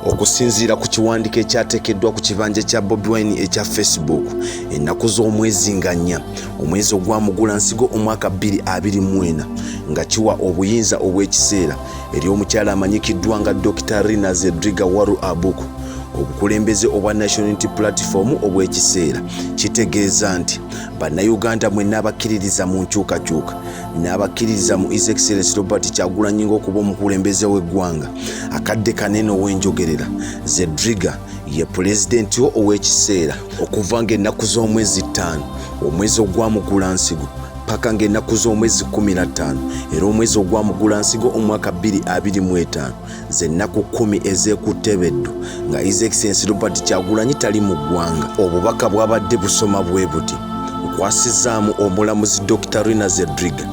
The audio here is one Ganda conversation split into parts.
okusinziira ku kiwandiiko ekyateekeddwa ku kibanja kya Bobi Wine ekya Facebook ennaku z'omwezi nga 4 omwezi ogwamugulansigo omwaka 2024 nga kiwa obuyinza obw'ekiseera eri omukyala amanyikiddwa nga Dr Lina Zedriga waru abuku obukulembeze obwa National Unity Platform obw'ekiseera kitegeeza nti bannayuganda mwenna abakkiririza mu nkyukakyuka n'abakkiririza mu His Excellency Robert Kyagulanyi okuba omukulembeze w'eggwanga akadde kanene ow'enjogerera Zedriga ye pulezidenti wo ow'ekiseera okuva ng'ennaku z'omwezi 5 omwezi ogwamugulansigo paka ng'ennaku z'omwezi 15 era omwezi ogwamugulansigo omwaka 2025 z'ennaku 10 ez'ekuttebeddu nga His Excellency Robert Kyagulanyi tali mu ggwanga. Obubaka bwabadde busoma bwe buti nkwasizaamu omulamuzi Dr Lina Zedriga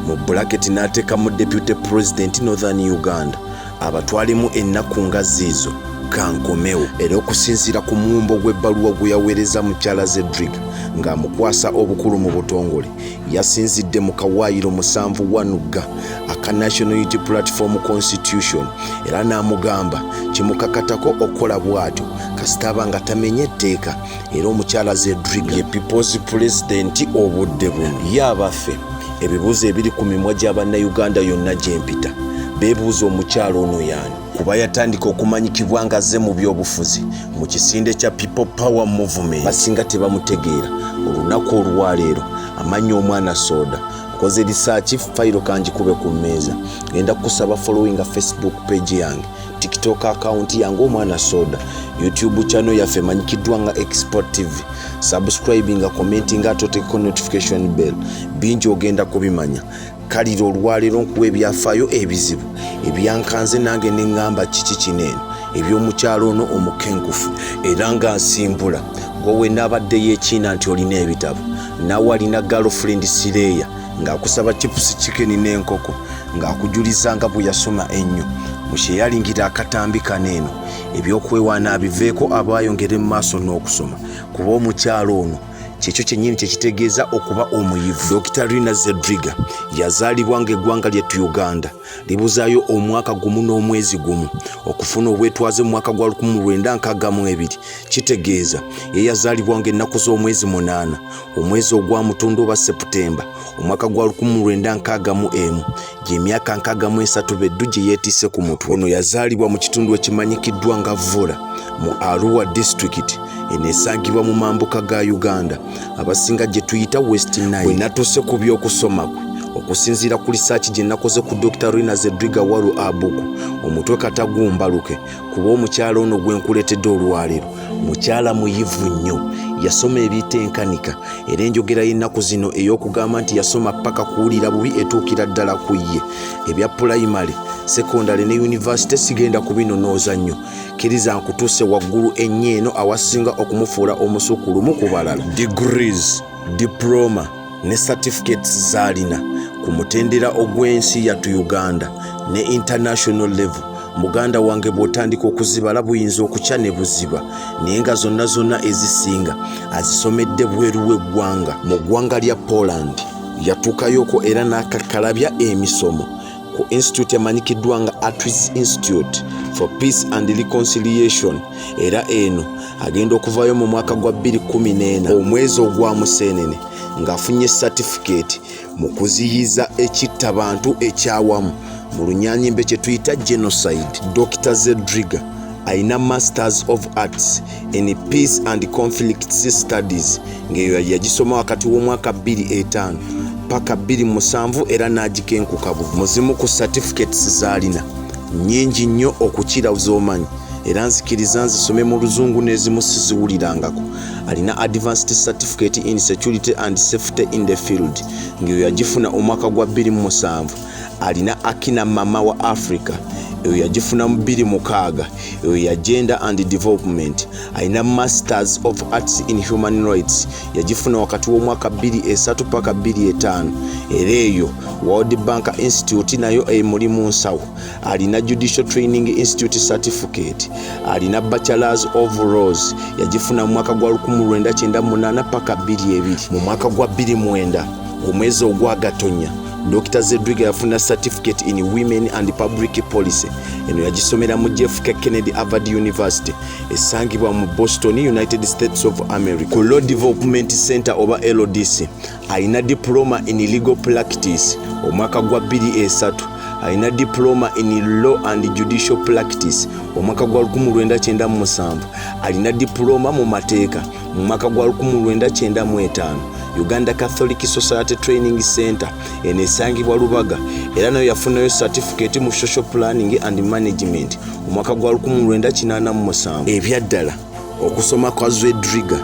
mu bracket n'ateekamu Deputy President Northern Uganda abatwalemu ennaku nga ziizo kankomewo era okusinziira ku muwumbo gw'ebbaluwa gwe yaweereza mukyala Zedriga ng'amukwasa obukulu mu butongole yasinzidde mu kawaayiro 7 aka National Unity Platform Constitution era n'amugamba kimukakatako okukola bw'atyo kasita aba nga tamenye etteeka era omukyala Zedriga ye People's President obudde buno. Yabaffe ebibuuzo ebiri ku mimwa gy'abannayuganda yonna gye mpita beebuuza omukyala ono yaani kuba yatandika okumanyikibwa nga azze mu byobufuzi mu kisinde kya People Power Movement basinga tebamutegeera olunaku olwaleero amanya omwana soda nkoze research fayiro kanjikube ku mmeeza genda kusaba following Facebook page yange TikTok account yange omwana soda YouTube channel yaffe manyikiddwa nga Export TV subscribing commenting atoteko notification bell bingi ogenda kubimanya kaliro olwaleero nkuwa ebyafaayo ebizibu ebyankanze nange neŋŋamba kiki kinene eby'omukyalo ono omukenkufu era nga nsimbula gwowe n'abadde yekiina nti olina ebitabo nawe alina girlfriend Sireya ng'akusaba chips chicken n'enkoko ng'akujuliza nga bwe yasoma ennyo musheyalingira akatambi kaneeno ebyokwewaana abiveeko abayongere mu maaso n'okusoma kuba omukyalo ono kyekyo kyennyini kyekitegeeza okuba omuyivu. Dr Lina Zedriga yazaalibwa ng'eggwanga lyettu Uganda libuzaayo omwaka gumu n'omwezi gumu okufuna obwetwaze mu mwaka gwa 1962 kitegeeza ye yazaalibwa ng'ennaku z'omwezi 8 omwezi ogwamutundu oba Septemba omwaka gwa 1961 gy'emyaka 63 beddu gye yeetisse ku mutwe. Ono yazaalibwa mu kitundu ekimanyikiddwa nga Vula mu Arua District eneesangibwa mu mambuka ga Uganda abasinga gye tuyita West Nile. Bwe natuuse ku by'okusoma kwe okusinziira ku research gye nakoze ku Dr Lina Zedriga waru abuku omutwe katagumbaluke kuba omukyala ono gwe nkuleetedde olwaleero mukyala muyivu nnyo yasoma ebitenkanika era enjogera y'ennaku zino ey'okugamba nti yasoma paka kuwulira bubi etuukira ddala ku ye ebya primary secondary ne university sigenda kubinonooza nnyo kiriza nkutuuse waggulu ennyo awasinga okumufuula omusukulu mu kubalala degrees diploma ne certificates z'alina ku mutendera ogw'ensi yattu Uganda ne international level. Muganda wange bw'otandika okuzibala buyinza okukya ne buziba naye nga zonna ezisinga azisomedde bweru w'eggwanga mu ggwanga lya Poland yatuukayoko era n'akakalabya emisomo ku institute emanyikiddwa nga Atwis Institute for Peace and Reconciliation era eno agenda okuvayo mu mwaka gwa 2014 omwezi ogwamuseenene ng'afunye certificate mu kuziyiza ekittabantu ekyawamu mu lunyaanyimbe kye tuyita genocide. Dr Zedriga ayina Masters of Arts in Peace and Conflict Studies ng'eyo yagisoma wakati w'omwaka 2005 paka 2007 era n'agikenkuka buvu. Muzimu ku certificates z'alina nnyingi nnyo okukira z'omanyi era nzikiriza nzisome mu luzungu n'ezimu siziwulirangako. Alina Advanced Certificate in Security and Safety in the Field ng'eyo yagifuna omwaka gwa 2007. Alina Akina Mama wa Africa eyo yagifuna mu 2006 eyo ya Gender and Development. Alina Masters of Arts in Human Rights yagifuna wakati w'omwaka 2003 paka 2005 era eyo World Bank Institute nayo emuli mu nsawo. Alina Judicial Training Institute Certificate. Alina Bachelors of Laws yagifuna mu mwaka gwa 1998 paka 2002. Mu mwaka gwa 2009 omwezi ogwa Gatonnya Dr Zedriga yafuna certificate in women and public policy eno yagisomera mu JFK Kennedy Harvard University esangibwa mu Boston, United States of America. Ku Law Development Center oba LDC alina diploma in legal practice omwaka gwa 2003, alina diploma in law and judicial practice omwaka gwa 1997, alina diploma mu mateeka mu mwaka gwa 1995. Uganda Catholic Society Training Center enesangibwa Lubaga era nayo yafunayo certificate mu social planning and management omwaka gwa 1987. Ebyaddala okusoma kwa Zedriga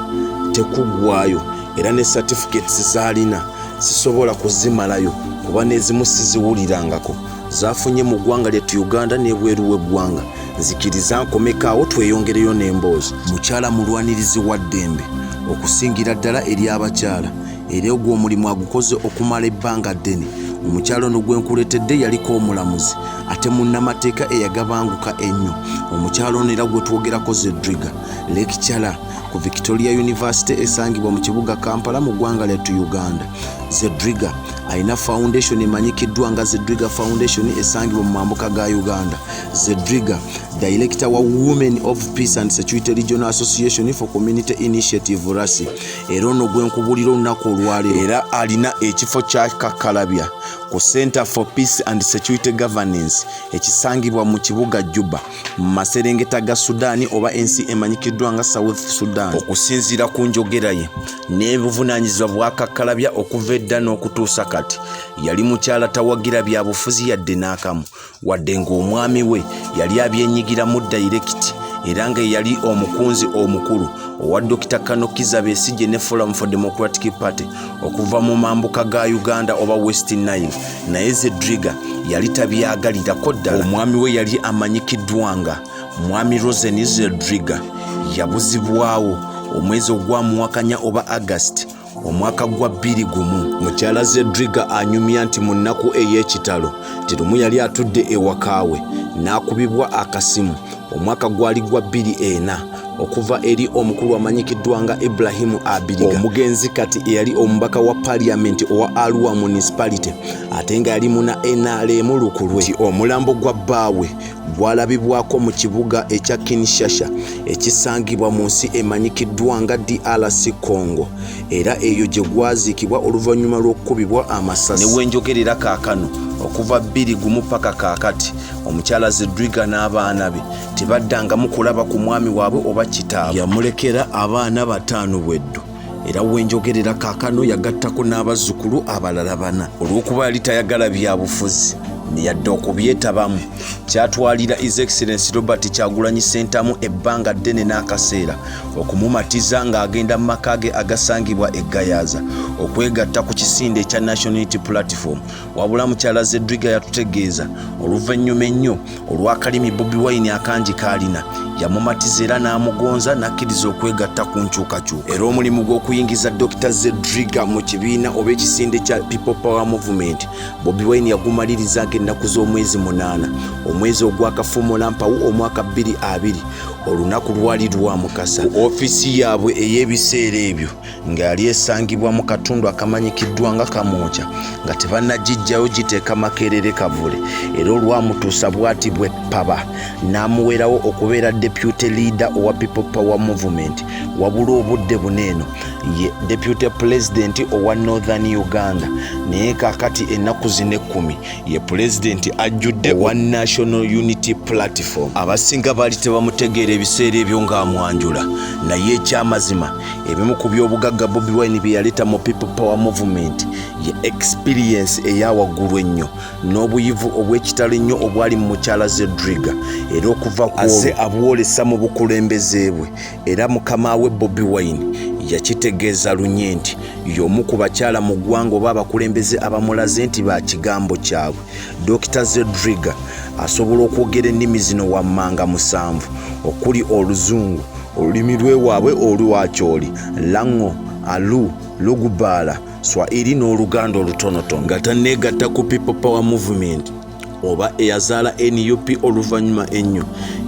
tekugwayo era ne certificates zalina sisobola kuzimalayo kuba nezimu siziwulirangako zafunye mu ggwanga lyettu Uganda n'ebweru w'eggwanga. Nzikiriza nkomekaawo tweyongereyo n'emboozi. Mukyala mulwanirizi wa ddembe okusingira ddala eri abakyala era ogwo omulimu agukoze okumala ebbanga ddene. Omukyala ono gwe nkuleetedde yaliko omulamuzi ate munnamateeka eyagabanguka ennyo. Omukyala ono era gwe twogerako Zedriga lecturer ku Victoria University esangibwa mu kibuga Kampala mu ggwanga lyettu Uganda. Zedriga alina foundation emanyikiddwa nga Zedriga Foundation esangibwa mu mambuka ga Uganda. Zedriga director wa Women of Peace and Security Regional Association for Community Initiative RASI era ono gwe nkubulira olunaku olwaleero era alina ekifo kya Kakalabya ku Center for Peace and Security Governance ekisangibwa mu kibuga Juba mu maserengeta ga Sudan oba ensi emanyikiddwa nga South Sudan. Okusinziira ku njogera ye n'ebuvunaanyizibwa bwa Kakalabya okuva edda n'okutuusa kati yali mukyala tawagira bya bufuzi yadde n'akamu wadde ng'omwami we yali abyenyigira mu direct era nga yali omukunzi omukulu owa Dr Kanokiza Besigye ne Forum for Democratic Party okuva mu mambuka ga Uganda oba West Nile. Naye Zedriga yali tabyagalirako ddala. Omwami we yali amanyikiddwa nga Mwami Rosen Zedriga yabuzibwawo omwezi ogwamuwakanya oba August omwaka gwa 2001. Mukyala Zedriga anyumya nti mu nnaku ey'ekitalo tirumu yali atudde ewakaawe n'akubibwa akasimu omwaka gwali gwa 2004 okuva eri omukulu amanyikiddwa nga Ibrahim Abiriga, omugenzi kati eyali omubaka wa parliament owa Arua municipality ate nga yali muna NRM lukulwe. Ti omulambo gwa bbaawe gwalabibwako mu kibuga ekya Kinshasa ekisangibwa mu nsi emanyikiddwa nga DRC Congo era eyo gye gwaziikibwa oluvannyuma lw'okukubibwa amasasi. Ne wenjogerera kaakano okuva 2001 paka kaakati omukyala Zedriga n'abaana be tebaddangamu kulaba ku mwami waabwe oba kitaabwe. Yamulekera abaana 5 bweddu era wenjogerera kaakano yagattako n'abazzukulu abalala 4 olw'okuba yali tayagala bya bufuzi yadde okubyetabamu. Kyatwalira His Excellency Robert Kyagulanyi Ssentamu ebbanga ddene n'akaseera okumumatiza ng'agenda mu maka ge agasangibwa eGayaza okwegatta ku kisinde ekya National Unity Platform. Wabula mukyala Zedriga yatutegeeza oluvannyuma ennyo olw'akalimi Bobi Wine akangi kaalina yamumatiza era n'amugonza n'akkiriza okwegatta ku nkyukakyuka. Era omulimu gw'okuyingiza Dr Zedriga mu kibiina oba ekisinde kya People Power Movement Bobi Wine yagumaliriza ennaku z'omwezi 8 omwezi ogwakafuumula mpawu omwaka 2020 olunaku lwali lwa mukasa. Ku ofisi yaabwe ey'ebiseera ebyo nga yali esangibwa mu katundu akamanyikiddwa nga Kamwokya nga tebannagijjayo giteeka Makerere Kavule era olwamutuusa bw'ati bwe ppaba n'amuwerawo okubeera deputy leader owa People Power Movement wabula obudde buneeno ye deputy president owa Northern Uganda naye kaakati ennaku zino 10 ye president ajjudde owa National Unity Platform. Abasinga baali tebamutegeera ebiseera ebyo ng'amwanjula naye ekyamazima ebimu ku by'obugagga Bobi Wine bye yaleeta mu People Power Movement ye experience eyawaggulu ennyo n'obuyivu obw'ekitalo ennyo obwali mu mukyala Zedriga era okuva ku aze abwolesa mu bukulembeze bwe era mukama we Bobi Wine yakitegeeza lunye nti y'omu ku bakyala mu ggwanga oba abakulembeze abamulaze nti ba kigambo kyabwe. Dr Zedriga asobola okwogera ennimi zino wammanga 7 okuli Oluzungu, olulimi lw'ewaabwe olwakyoli, Lango, Alu, Lugubala, Swahili n'Oluganda olutonotono nga tanneegatta ku People Power Movement oba eyazaala NUP oluvannyuma ennyo.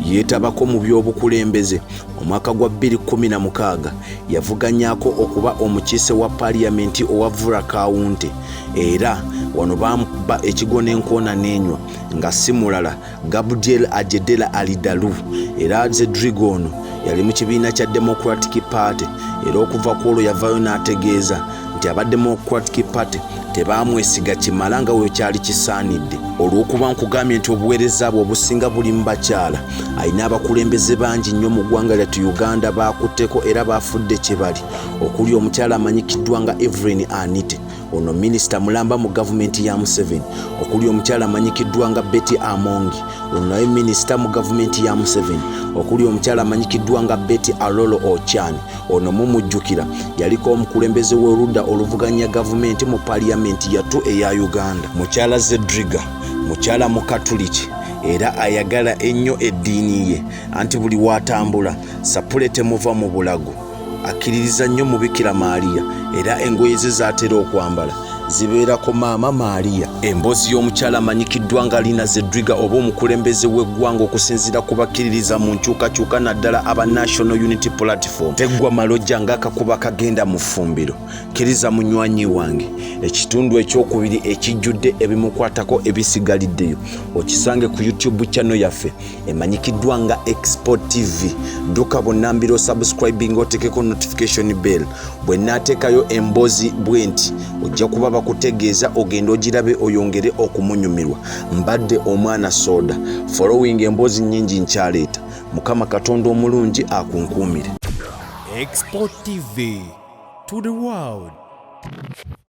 Yeetabako mu by'obukulembeze omwaka gwa 2016 yavuganyaako okuba omukiise wa parliament owa Vura Kawunti era wano bamukuba ekigo n'enkoona n'enywa nga si mulala Gabriel Ajedela Alidalu. Era Zedriga ono yali mu kibiina kya Democratic Party, era okuva ku olwo yavaayo n'ategeeza nti aba Democratic Party tebaamwesiga kimala nga we kyali kisaanidde. Olw'okuba nkugambye nti obuweereza bwe obusinga buli mu bakyala, alina abakulembeze bangi nnyo mu ggwanga lyattu Uganda baakutteko era baafudde kye bali, okuli omukyala amanyikiddwa nga Evelyn Anite, ono minisita mulamba mu gavumenti ya Museveni, okuli omukyala amanyikiddwa nga Betty Amongi, ono naye minisita mu gavumenti ya Museveni, okuli omukyala amanyikiddwa nga Betty Alolo Ochan, ono mumujjukira yaliko omukulembeze w'oludda oluvuganya gavumenti mu paliyamenti yattu eya Uganda. Mukyala Zedriga mukyala mukatuliki era ayagala ennyo eddiini ye, anti buli watambula sapule temuva mu bulago, akkiririza nnyo mu Bikira Maaliya era engoye ze zaatera okwambala zibeerako Maama Maaliya. Emboozi y'omukyala amanyikiddwa nga Lina Zedriga oba omukulembeze w'eggwanga okusinziira ku bakkiririza mu nkyukakyuka naddala aba National Unity Platform teggwa malojja ng'akakuba kagenda mu ffumbiro. Kkiriza munywanyi wange, ekitundu ekyokubiri ekijjudde ebimukwatako ebisigaliddeyo okisange ku YouTube channel yaffe emanyikiddwa nga Export TV. Dduka bonnambiro subscribing otekeko notification bell. Bwe naateekayo emboozi bwe nti ojja kuba bakutegeeza ogenda ogirabe oyongere okumunyumirwa. Mbadde omwana soda following emboozi nnyingi nkyaleeta. Mukama Katonda omulungi akunkuumire. Export TV to the world.